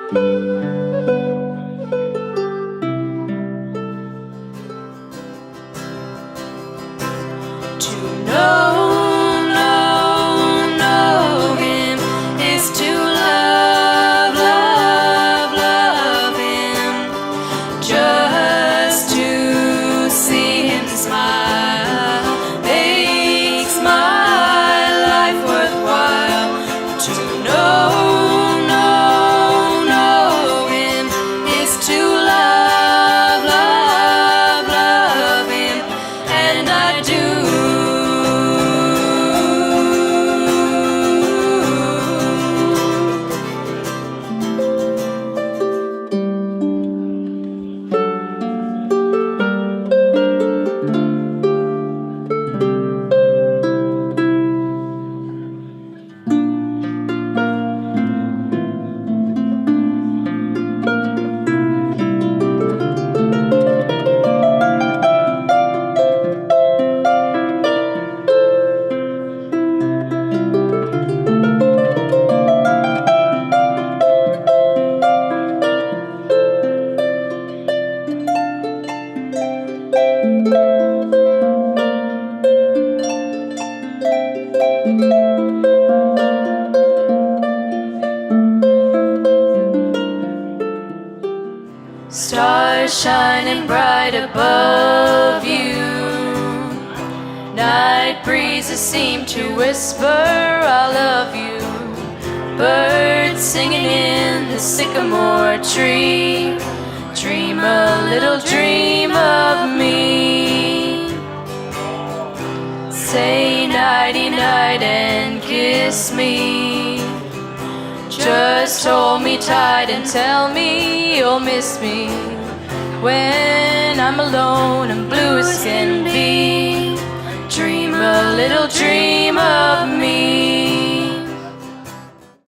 To know him is to love him. Just to see him smile makes my life worthwhile. To know him is to love him, and I do. Stars shining bright above you. Night breezes seem to whisper, I love you. Birds singing in the sycamore tree. Dream a little dream of me. Say nighty night and kiss me. Just hold me tight and tell me you'll miss me when I'm alone and blue as